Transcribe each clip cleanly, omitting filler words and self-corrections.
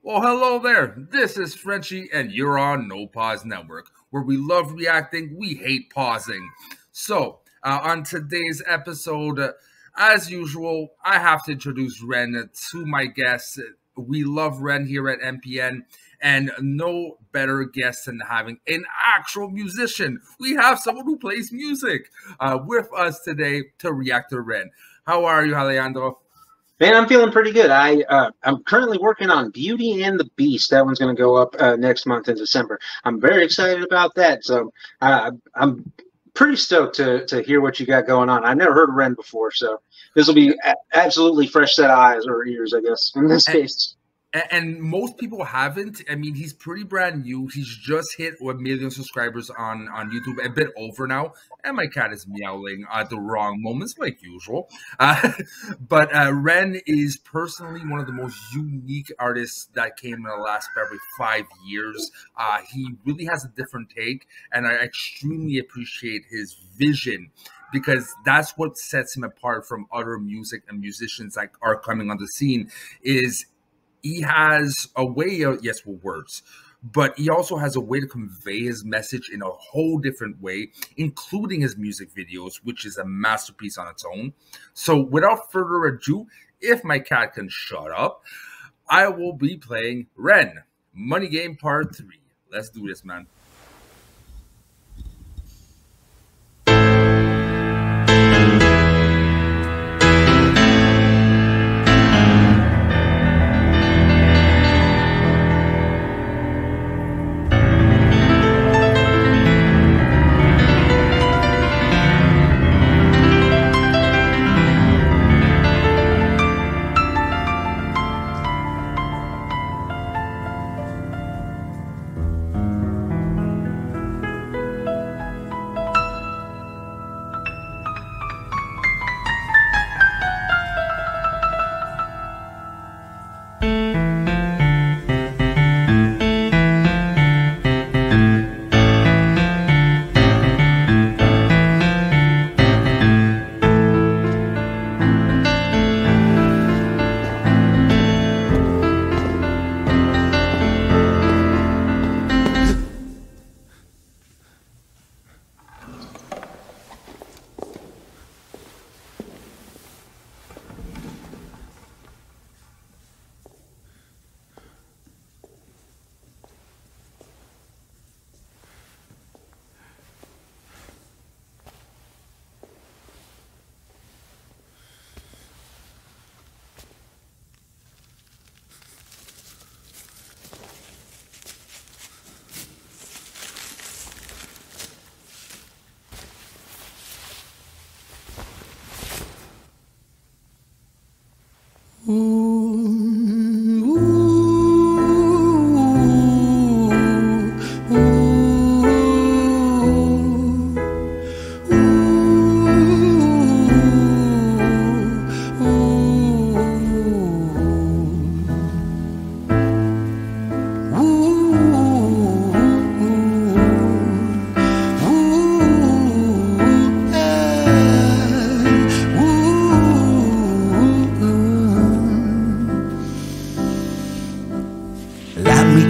Well, hello there. This is Frenchie, and you're on No Pause Network, where we love reacting, we hate pausing. So, on today's episode, as usual, I have to introduce Ren to my guests. We love Ren here at MPN, and no better guest than having an actual musician. We have someone who plays music with us today to react to Ren. How are you, Alejandro? Man, I'm feeling pretty good. I'm currently working on Beauty and the Beast. That one's going to go up next month in December. I'm very excited about that. So I'm pretty stoked to hear what you got going on. I've never heard of Ren before, so this will be absolutely fresh set of eyes or ears, I guess, in this case. And most people haven't. I mean, he's pretty brand new. He's just hit 1 million subscribers on YouTube, a bit over now. And my cat is meowing at the wrong moments, like usual. But Ren is personally one of the most unique artists that came in the last probably 5 years. He really has a different take, and I extremely appreciate his vision, because that's what sets him apart from other music and musicians that are coming on the scene. Is he has a way of, yes, with words, but he also has a way to convey his message in a whole different way, including his music videos, which is a masterpiece on its own. So without further ado, if my cat can shut up, I will be playing Ren, Money Game Part 3. Let's do this, man.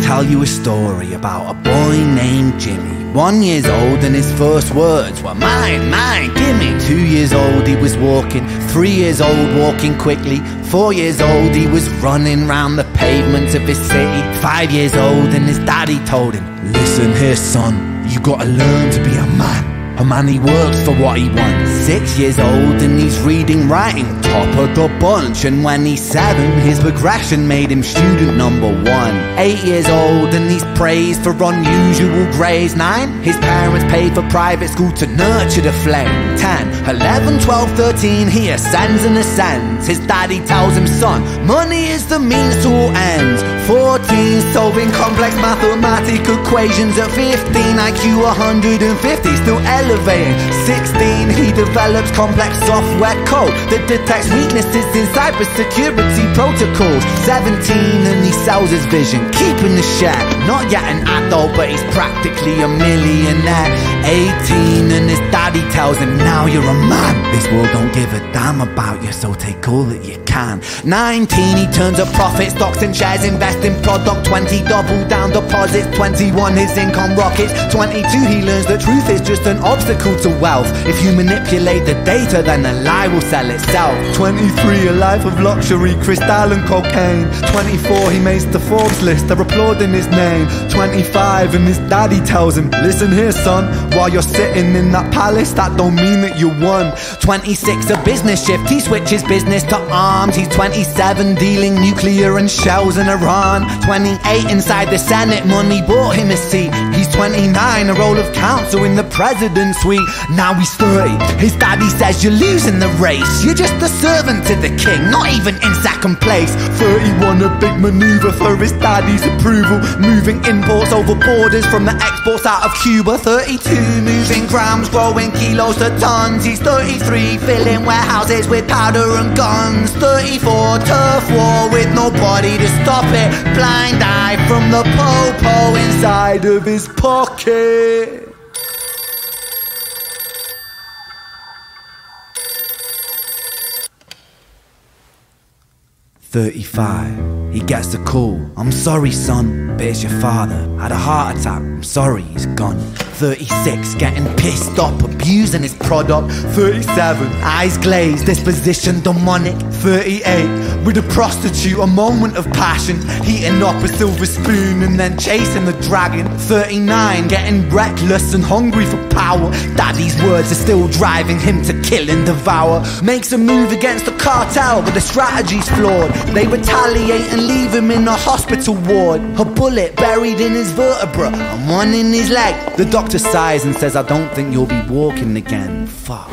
Tell you a story about a boy named Jimmy. 1 year old and his first words were mine, mine, gimme. 2 years old he was walking, 3 years old walking quickly. 4 years old he was running round the pavements of his city. 5 years old and his daddy told him, listen here son, you gotta learn to be a man. A man, he works for what he wants. 6 years old and he's reading, writing, top of the bunch. And when he's 7, his progression made him student #1. 8 years old and he's praised for unusual grades. 9, his parents paid for private school to nurture the flame. 10, 11, 12, 13, he ascends and ascends. His daddy tells him, son, money is the means to all ends. 14, solving complex mathematical equations. At 15, IQ 150, still elevating. 16, he develops complex software code that detects weaknesses in cybersecurity protocols. 17, and he sells his vision, keeping the share. Not yet an adult, but he's practically a millionaire. 18, and his daddy tells him, now you're a man. This world don't give a damn about you, so take all that you can. 19, he turns a profit, stocks and shares, invest in product stock, 20 double down deposits, 21 his income rockets, 22 he learns that truth is just an obstacle to wealth. If you manipulate the data, then a lie will sell itself. 23 a life of luxury, crystal and cocaine. 24 he makes the Forbes list, they're applauding his name. 25 and his daddy tells him, listen here son, while you're sitting in that palace, that don't mean that you won. 26 a business shift, he switches business to arms. He's 27 dealing nuclear and shells in Iran. 28 inside the Senate, money bought him a seat. He's 29, a role of counsel in the president's suite. Now he's 30, his daddy says you're losing the race, you're just a servant to the king, not even in second place. 31 a big maneuver for his daddy's approval, moving imports over borders from the exports out of Cuba. 32 moving grams, growing kilos to tons. He's 33 filling warehouses with powder and guns. 34 turf war with nobody to stop it, blind eye from the po-po inside of his pocket. He gets a call, I'm sorry son, but it's your father, had a heart attack, I'm sorry he's gone. 36 getting pissed up, abusing his product. 37 eyes glazed, disposition demonic. 38 with a prostitute, a moment of passion, heating up a silver spoon and then chasing the dragon. 39 getting reckless and hungry for power, daddy's words are still driving him to kill and devour. Makes a move against the cartel but the strategy's flawed, they retaliate and leave him in a hospital ward. A bullet buried in his vertebra and one in his leg. The doctor sighs and says, I don't think you'll be walking again. Fuck.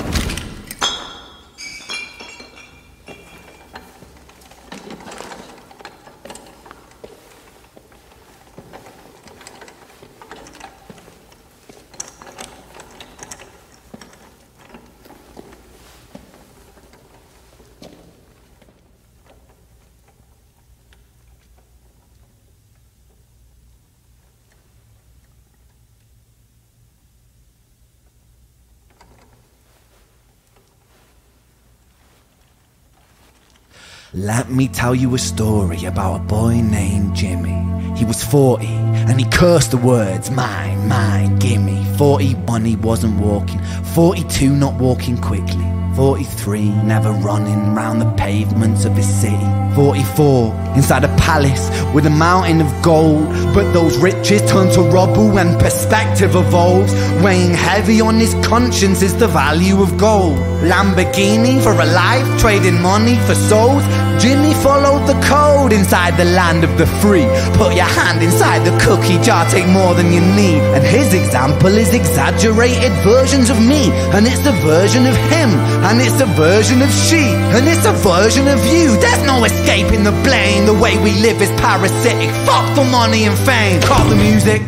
Let me tell you a story about a boy named Jimmy. He was 40 and he cursed the words, mine, mine, gimme. 41 he wasn't walking, 42 not walking quickly, 43 never running round the pavements of his city, 44 inside a palace with a mountain of gold. But those riches turn to rubble when perspective evolves. Weighing heavy on his conscience is the value of gold. Lamborghini for a life, trading money for souls. Jimmy followed the code inside the land of the free. Put your hand inside the cookie jar, take more than you need. And his example is exaggerated versions of me, and it's a version of him, and it's a version of she, and it's a version of you. There's no escaping the blame. The way we live is parasitic. Fuck for money and fame. Call the music.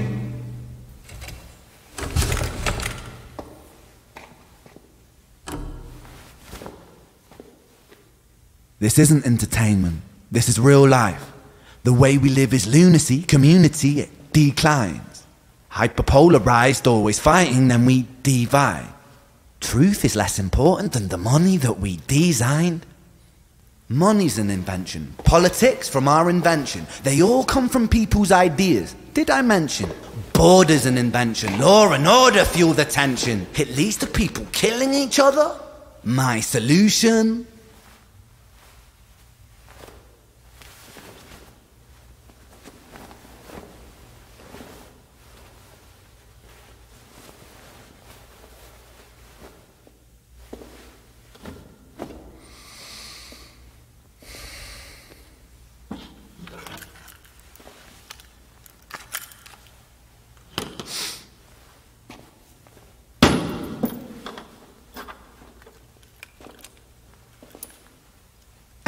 This isn't entertainment, this is real life. The way we live is lunacy, community, it declines. Hyperpolarized, always fighting, then we divide. Truth is less important than the money that we designed. Money's an invention, politics from our invention. They all come from people's ideas. Did I mention? Border's an invention, law and order fuel the tension. It leads to people killing each other. My solution?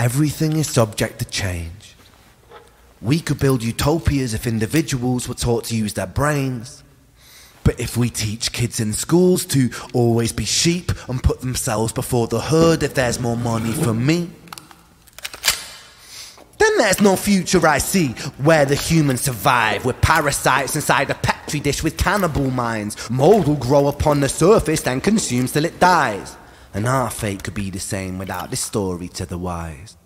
Everything is subject to change. We could build utopias if individuals were taught to use their brains. But if we teach kids in schools to always be sheep and put themselves before the herd if there's more money for me, then there's no future I see where the humans survive. We're parasites inside a petri dish with cannibal minds. Mold will grow upon the surface then consumes till it dies. And our fate could be the same without this story to the wise.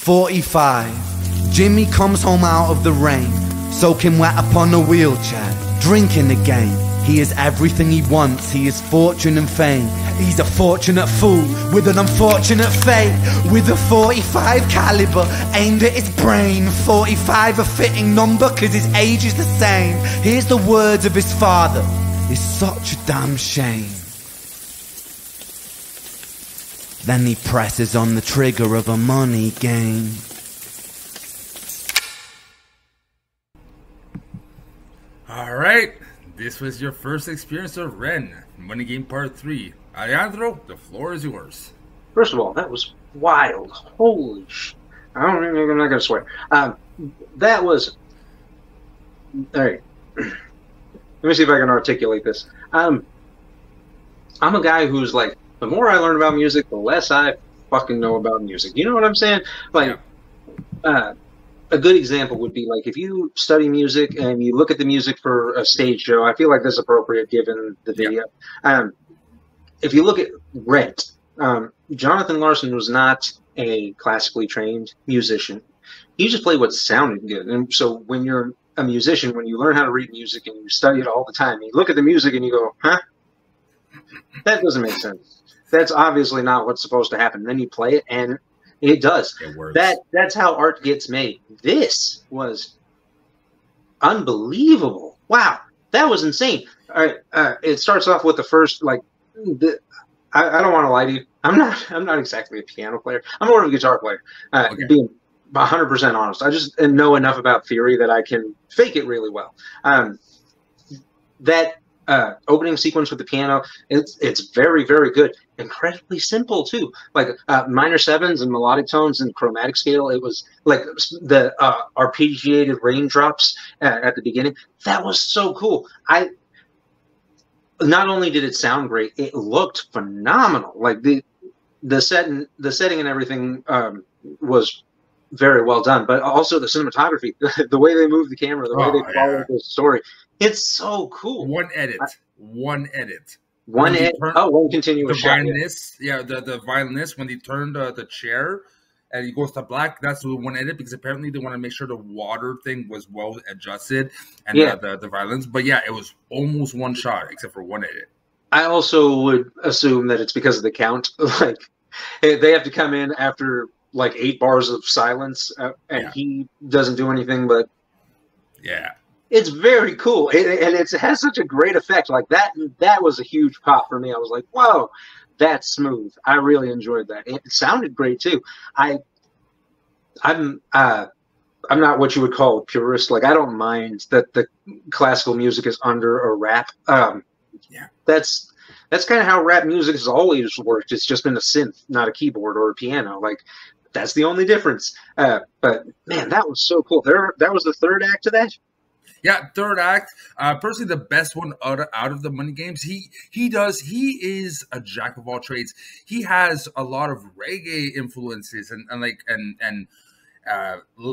45. Jimmy comes home out of the rain, soaking wet upon a wheelchair, drinking again. He is everything he wants, he is fortune and fame. He's a fortunate fool with an unfortunate fate. With a 45 caliber aimed at his brain. 45 a fitting number cause his age is the same. Here's the words of his father, it's such a damn shame. Then he presses on the trigger of a money game. All right, this was your first experience of Ren, Money Game Part 3. Alejandro, the floor is yours. First of all, that was wild. Holy sh! I'm not going to swear. That was... All right. Let me see if I can articulate this. I'm a guy who's like, the more I learn about music, the less I fucking know about music. You know what I'm saying? Like, a good example would be like if you study music and you look at the music for a stage show. I feel like that's appropriate given the video. If you look at Rent, Jonathan Larson was not a classically trained musician. He just played what sounded good. And so when you're a musician, when you learn how to read music and you study it all the time, you look at the music and you go, huh? That doesn't make sense. That's obviously not what's supposed to happen. Then you play it and it does. It works. That's how art gets made. This was unbelievable. Wow, that was insane. All right, it starts off with the first I don't want to lie to you. I'm not exactly a piano player. I'm more of a guitar player. Okay. Being 100% honest, I just know enough about theory that I can fake it really well. That opening sequence with the piano, it's very, very good. Incredibly simple too, like minor sevens and melodic tones and chromatic scale. It was like the arpeggiated raindrops at the beginning. That was so cool. Not only did it sound great, it looked phenomenal. Like the setting and everything was very well done, but also the cinematography, the way they move the camera, the way they follow the story. It's so cool. One edit. One continuous the shot. Violinist, the violinist, when they turn the chair and he goes to black, that's the one edit because apparently they want to make sure the water thing was well adjusted and the violins. But yeah, it was almost one shot except for one edit. I also would assume that it's because of the count. Like they have to come in after like 8 bars of silence, and he doesn't do anything but it's very cool, and it has such a great effect. Like that was a huge pop for me. I was like, whoa, that's smooth. I really enjoyed that. It sounded great too. I'm not what you would call a purist. Like I don't mind that the classical music is under a rap. That's kind of how rap music has always worked. It's just been a synth, not a keyboard or a piano. Like that's the only difference. But man, that was so cool. That was the third act of that. Yeah, third act. Personally, the best one out of the Money Games. He is a jack of all trades. He has a lot of reggae influences and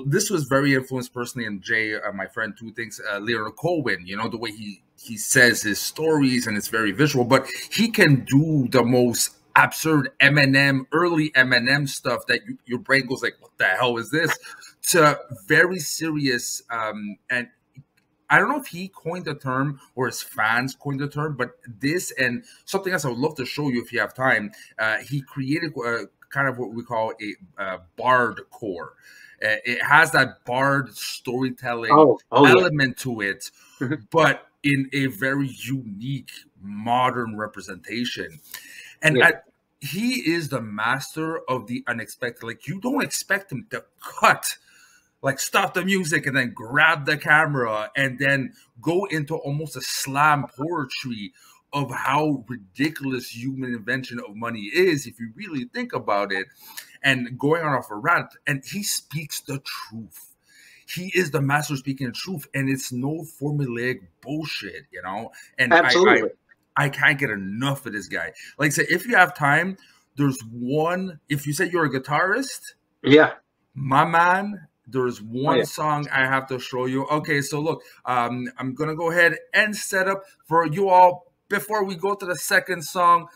this was very influenced personally in Jay, my friend, who thinks Leonard Cohen. You know the way he says his stories and it's very visual, but he can do the most absurd early Eminem stuff that your brain goes like, what the hell is this? To very serious and. I don't know if he coined the term or his fans coined the term, but this and something else I would love to show you if you have time. He created kind of what we call a bard core. It has that bard storytelling element to it, but in a very unique modern representation. And he is the master of the unexpected. Like you don't expect him to cut. Like stop the music and then grab the camera and then go into almost a slam poetry of how ridiculous human invention of money is, if you really think about it, and going on off a rant. And he speaks the truth. He is the master speaking the truth, and it's no formulaic bullshit, you know? And absolutely. I can't get enough of this guy. Like I said, if you have time, there's one, if you say you're a guitarist, my man, there's one song I have to show you. Okay, so look, I'm going to go ahead and set up for you all before we go to the second song.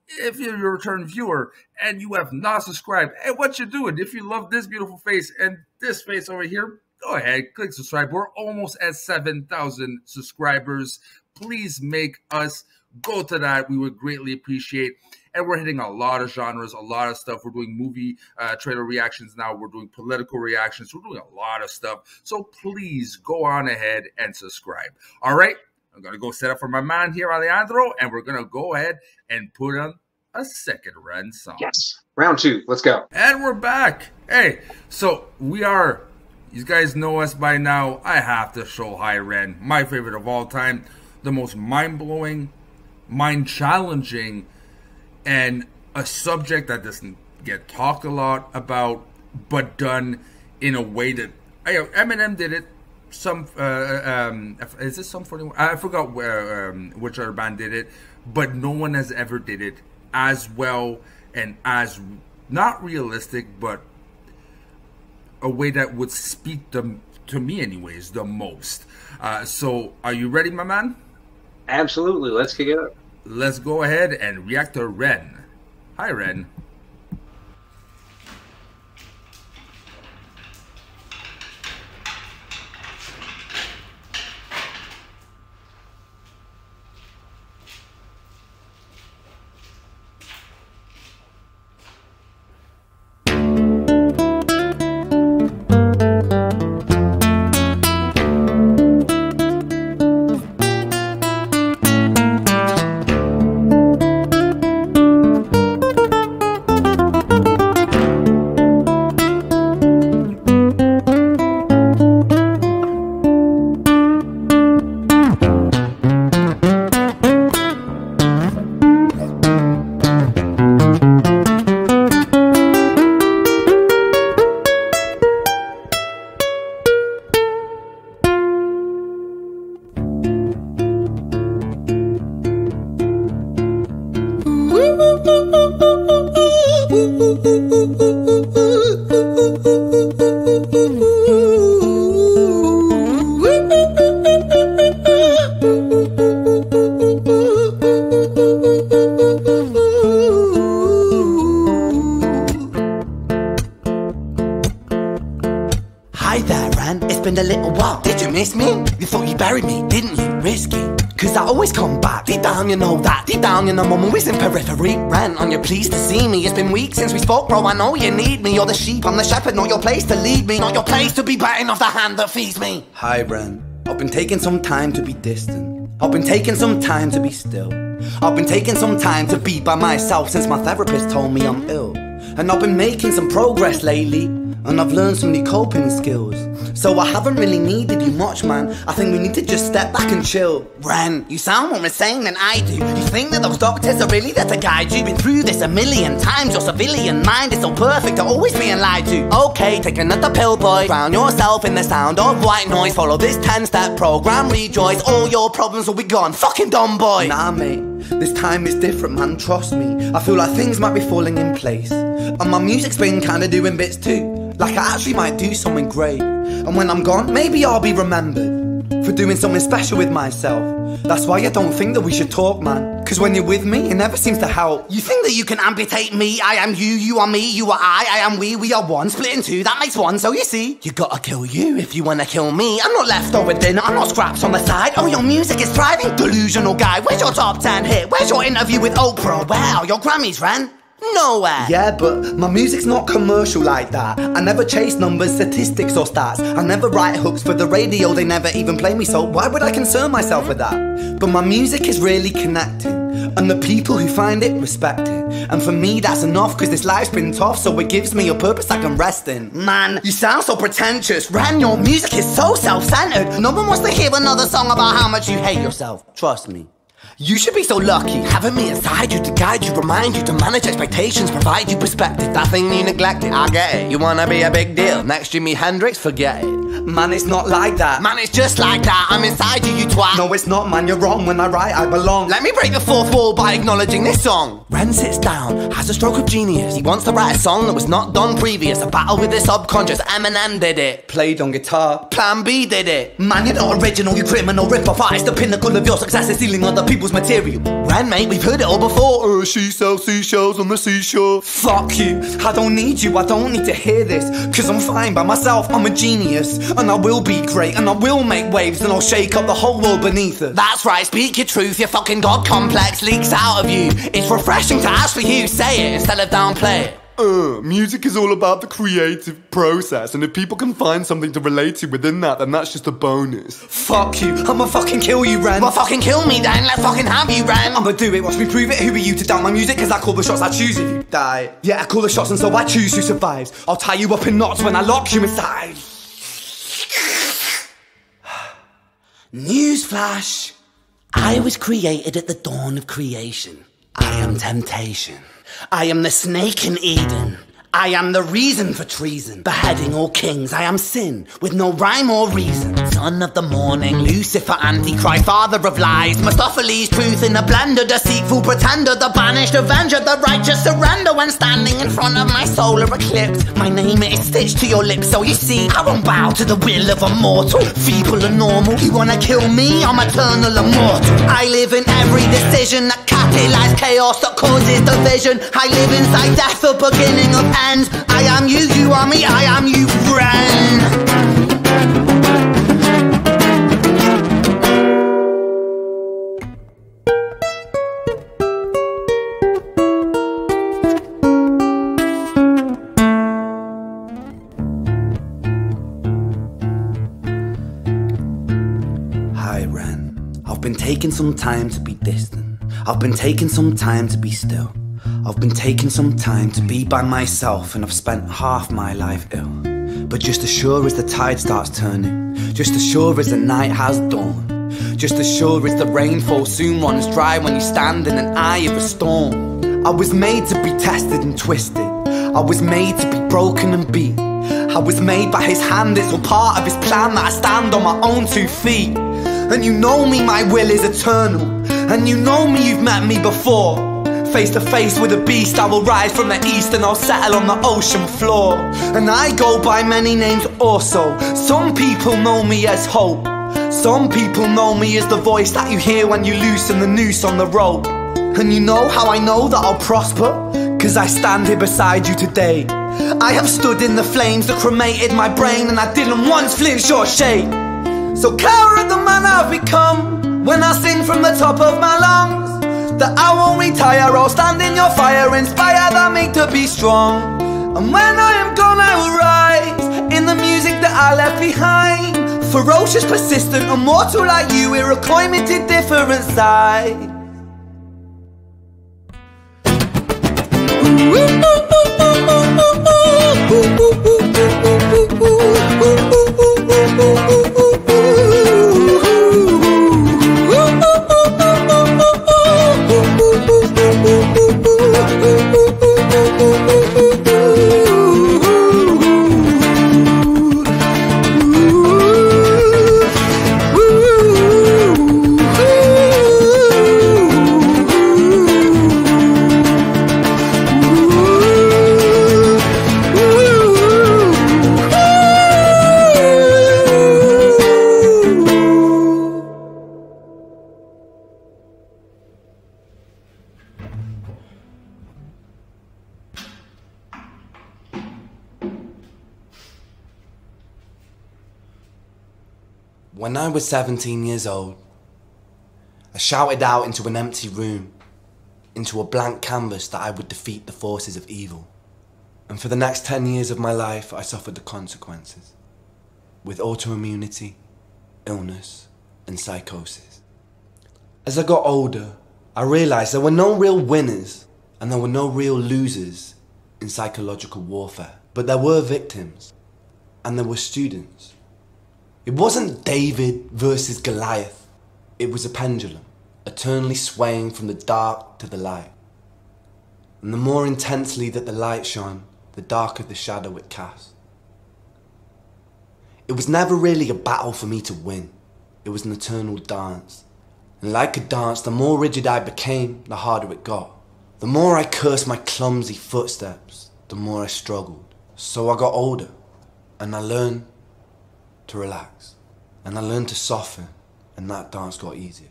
if you're a return viewer and you have not subscribed, hey, what you doing? If you love this beautiful face and this face over here, go ahead, click subscribe. We're almost at 7,000 subscribers. Please make us go to that. We would greatly appreciate. And we're hitting a lot of genres, a lot of stuff. We're doing movie trailer reactions now. We're doing political reactions. We're doing a lot of stuff. So please go on ahead and subscribe. All right. I'm going to go set up for my man here, Alejandro, and we're going to go ahead and put on a second Ren song. Yes. Round 2. Let's go. And we're back. Hey, so we are, you guys know us by now. I have to show Hi Ren, my favorite of all time, the most mind-blowing, mind-challenging, and a subject that doesn't get talked a lot about, but done in a way that Eminem did it. Is this Sum 41? I forgot which other band did it, but no one has ever did it as well and as not realistic, but a way that would speak to me anyways the most. So are you ready, my man? Absolutely. Let's kick it up. Let's go ahead and react to Ren. Hi, Ren. Hi there, Ren. It's been a little while. Did you miss me? You thought you buried me, didn't you? Risky. Cause I always come back. Deep down you know that. Deep down you know I'm always in periphery. Ren, are you pleased to see me? It's been weeks since we spoke, bro. I know you need me. You're the sheep, I'm the shepherd. Not your place to lead me. Not your place to be biting off the hand that feeds me. Hi, Ren. I've been taking some time to be distant. I've been taking some time to be still. I've been taking some time to be by myself since my therapist told me I'm ill. And I've been making some progress lately, and I've learned some new coping skills. So I haven't really needed you much, man. I think we need to just step back and chill. Ren, you sound more insane than I do. You think that those doctors are really there to guide you? Been through this a million times. Your civilian mind is so perfect at always being lied to. Okay, take another pill, boy. Drown yourself in the sound of white noise. Follow this 10-step program, rejoice. All your problems will be gone. Fucking dumb boy. Nah, mate. This time is different, man. Trust me. I feel like things might be falling in place. And my music's been kinda doing bits too. Like I actually might do something great. And when I'm gone, maybe I'll be remembered for doing something special with myself. That's why I don't think that we should talk, man. Cause when you're with me, it never seems to help. You think that you can amputate me? I am you, you are me, you are I am we are one. Split in two, that makes one, so you see. You gotta kill you if you wanna kill me. I'm not leftover dinner, I'm not scraps on the side. Oh, your music is thriving, delusional guy. Where's your top 10 hit? Where's your interview with Oprah? Wow, your Grammys, Ren? Nowhere. Yeah, but my music's not commercial like that. I never chase numbers, statistics or stats. I never write hooks for the radio, they never even play me, so why would I concern myself with that? But my music is really connecting, and the people who find it respect it. And for me that's enough, cause this life's been tough, so it gives me a purpose I can rest in. Man, you sound so pretentious. Ren, your music is so self-centered. No one wants to hear another song about how much you hate yourself. Trust me. You should be so lucky, having me inside you to guide you, remind you to manage expectations, provide you perspective. That thing you neglected, I get it. You wanna be a big deal, next Jimi Hendrix, forget it. Man, it's not like that. Man, it's just like that, I'm inside you, you twat. No, it's not, man, you're wrong. When I write, I belong. Let me break the fourth wall by acknowledging this song. Ren sits down, has a stroke of genius. He wants to write a song that was not done previous. A battle with the subconscious, Eminem did it. Played on guitar. Plan B did it. Man, you're not original, you criminal rip-off artist. The pinnacle of your success is stealing other people. people's material. Ren, mate, we've heard it all before. She sells seashells on the seashore. Fuck you, I don't need you, I don't need to hear this. Cause I'm fine by myself, I'm a genius. And I will be great, and I will make waves, and I'll shake up the whole world beneath us. That's right, speak your truth, your fucking god complex leaks out of you. It's refreshing to actually hear you say it instead of downplay it. Music is all about the creative process, and if people can find something to relate to within that, then that's just a bonus. Fuck you, I'ma fucking kill you, Ren. Well, fucking kill me then, let's fucking have you, Ren. I'ma do it, watch me prove it. Who are you to doubt my music? Cause I call the shots, I choose if you die. Yeah, I call the shots and so I choose who survives. I'll tie you up in knots when I lock you inside. Newsflash. I was created at the dawn of creation. I am temptation. I am the snake in Eden. I am the reason for treason. Beheading all kings, I am sin, with no rhyme or reason. Son of the morning, Lucifer, Antichrist, father of lies. Mephistopheles, truth in a blender, deceitful pretender, the banished avenger, the righteous surrender. When standing in front of my solar eclipse, my name is stitched to your lips. So you see, I won't bow to the will of a mortal. Feeble and normal, you wanna kill me? I'm eternal immortal. I live in every decision that catalyzes chaos, that causes division. I live inside death, the beginning of end. I am you, you are me, I am you, Ren. Hi, Ren. I've been taking some time to be distant. I've been taking some time to be still. I've been taking some time to be by myself, and I've spent half my life ill. But just as sure as the tide starts turning, just as sure as the night has dawned, just as sure as the rainfall soon runs dry when you stand in an eye of a storm. I was made to be tested and twisted. I was made to be broken and beat. I was made by his hand, it's all part of his plan that I stand on my own 2 feet. And you know me, my will is eternal. And you know me, you've met me before. Face to face with a beast, I will rise from the east and I'll settle on the ocean floor. And I go by many names also. Some people know me as hope. Some people know me as the voice that you hear when you loosen the noose on the rope. And you know how I know that I'll prosper? Cause I stand here beside you today. I have stood in the flames that cremated my brain, and I didn't once flinch or shake. So cower at the man I've become when I sing from the top of my lungs. That I won't retire, I'll stand in your fire, inspire that make to be strong. And when I am gone I will rise in the music that I left behind. Ferocious, persistent, immortal like you, Iroquois minted different sides. When I was 17 years old, I shouted out into an empty room, into a blank canvas, that I would defeat the forces of evil. And for the next 10 years of my life, I suffered the consequences, with autoimmunity, illness, and psychosis. As I got older, I realized there were no real winners and there were no real losers in psychological warfare. But there were victims, and there were students. It wasn't David versus Goliath. It was a pendulum, eternally swaying from the dark to the light. And the more intensely that the light shone, the darker the shadow it cast. It was never really a battle for me to win. It was an eternal dance. And like a dance, the more rigid I became, the harder it got. The more I cursed my clumsy footsteps, the more I struggled. So I got older, and I learned to relax, and I learned to soften, and that dance got easier.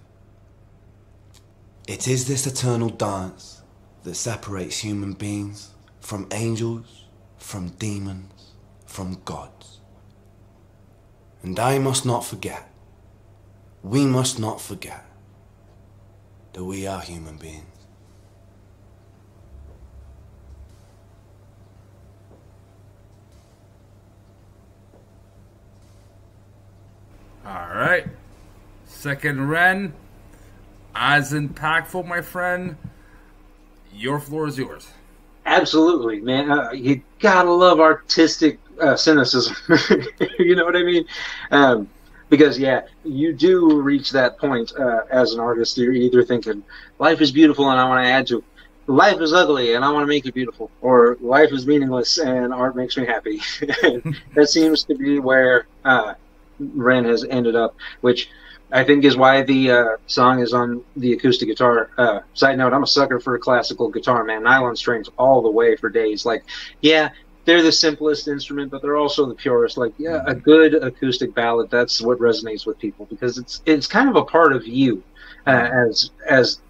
It is this eternal dance that separates human beings from angels, from demons, from gods. And I must not forget, we must not forget, that we are human beings. All right. Second Ren, as impactful, my friend. Your floor is yours. Absolutely, man. You gotta love artistic cynicism. You know what I mean? Because, yeah, you do reach that point as an artist. You're either thinking, life is beautiful and I want to add to it. Life is ugly and I want to make it beautiful. Or life is meaningless and art makes me happy. That seems to be where Ren has ended up, which I think is why the song is on the acoustic guitar. Side note, I'm a sucker for a classical guitar, man. Nylon strings all the way for days. Like, yeah, they're the simplest instrument, but they're also the purest. Like, yeah, a good acoustic ballad, that's what resonates with people, because it's kind of a part of you as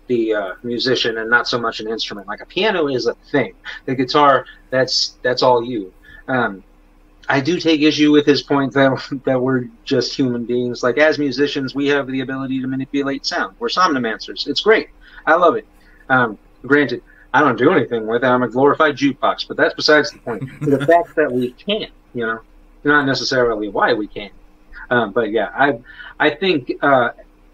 the musician, and not so much an instrument. Like, a piano is a thing. The guitar, that's all you. I do take issue with his point that we're just human beings. Like, as musicians, we have the ability to manipulate sound. We're somnomancers. It's great. I love it. Granted, I don't do anything with it. I'm a glorified jukebox, but that's besides the point. The fact that we can, you know, not necessarily why we can. But yeah, I think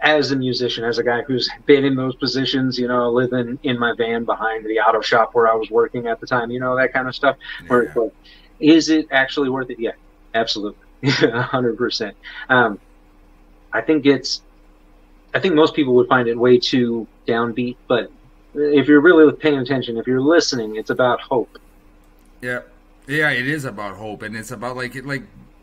as a musician, as a guy who's been in those positions, you know, living in my van behind the auto shop where I was working at the time, you know, that kind of stuff, where it's like, is it actually worth it? Yeah, absolutely. 100%. I think most people would find it way too downbeat, but if you're really paying attention, if you're listening, it's about hope. Yeah. Yeah, it is about hope, and it's about like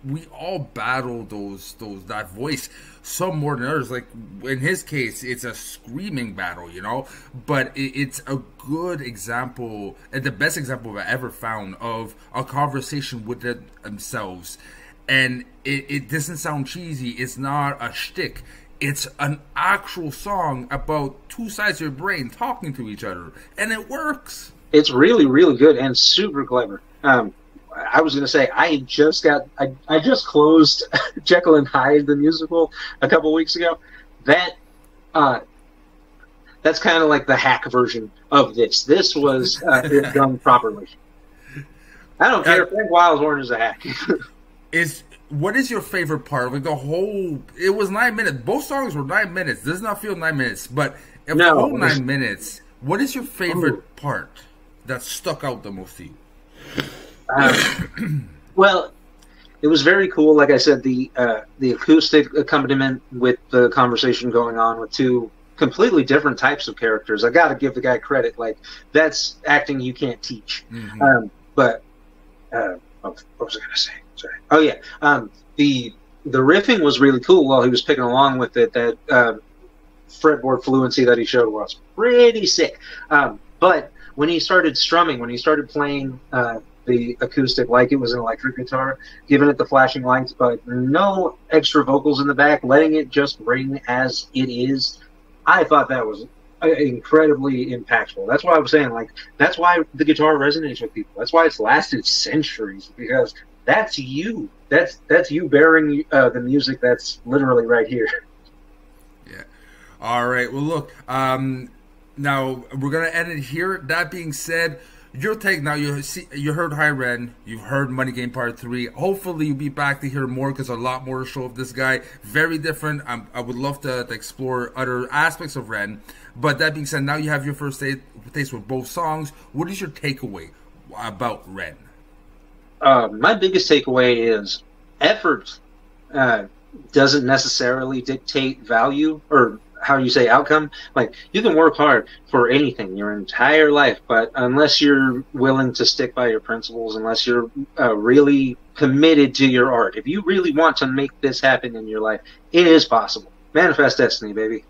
we all battle that voice, some more than others. Like, in his case, it's a screaming battle, you know, but it's a good example, and the best example I've ever found of a conversation with themselves. And it doesn't sound cheesy. It's not a shtick. It's an actual song about two sides of your brain talking to each other, and it works. It's really, really good and super clever. I was going to say, I just closed Jekyll and Hyde, the musical, a couple weeks ago. That's kind of like the hack version of this. This was done properly. I don't care if Frank Wildhorn is a hack. What is your favorite part? Like, the whole, it was 9 minutes. Both songs were 9 minutes. Does not feel 9 minutes, but if the whole 9 minutes, what is your favorite part that stuck out the most to you? Well, it was very cool. Like I said, the acoustic accompaniment with the conversation going on with two completely different types of characters. I got to give the guy credit. Like, that's acting you can't teach. Mm-hmm. What was I going to say? Sorry. Oh yeah. The riffing was really cool while he was picking along with it. That fretboard fluency that he showed was pretty sick. But when he started strumming, when he started playing the acoustic like it was an electric guitar, giving it the flashing lights, but no extra vocals in the back, letting it just ring as it is, I thought that was incredibly impactful. That's why I was saying, like, that's why the guitar resonates with people. That's why it's lasted centuries, because that's you. That's you bearing the music that's literally right here. Yeah. All right. Well, look. Now we're gonna end it here. That being said, your take. Now you heard High Ren. You've heard Money Game Part 3. Hopefully you'll be back to hear more, because a lot more to show of this guy. Very different. I would love to explore other aspects of Ren. But that being said, now you have your first taste with both songs. What is your takeaway about Ren? My biggest takeaway is effort doesn't necessarily dictate value, or how you say outcome. Like, you can work hard for anything your entire life, but unless you're willing to stick by your principles, unless you're really committed to your art, if you really want to make this happen in your life, it is possible. Manifest destiny, baby.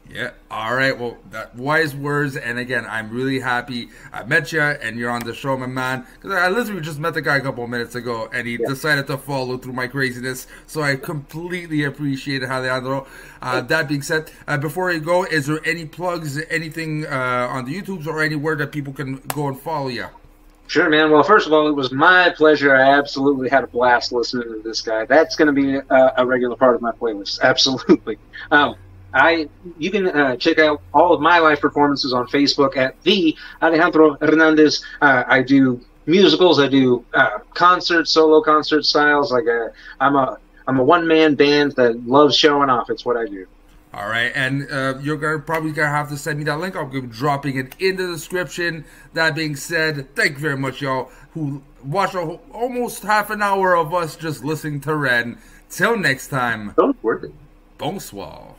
Yeah. All right. Well, that wise words. And again, I'm really happy I met you and you're on the show, my man. Because I literally just met the guy a couple of minutes ago, and he decided to follow through my craziness. So I completely appreciate it, Alejandro. That being said, before you go, is there any plugs, anything on the YouTubes or anywhere that people can go and follow you? Sure, man. Well, first of all, it was my pleasure. I absolutely had a blast listening to this guy. That's going to be a regular part of my playlist. Absolutely. You can check out all of my live performances on Facebook at the Alejandro Hernandez. I do musicals. I do concerts, solo concert styles. Like I'm a one-man band that loves showing off. It's what I do. All right, and you're probably going to have to send me that link. I'll be dropping it in the description. That being said, thank you very much, y'all, who watched almost half an hour of us just listening to Ren. Till next time, Don't worry. Bonsoir.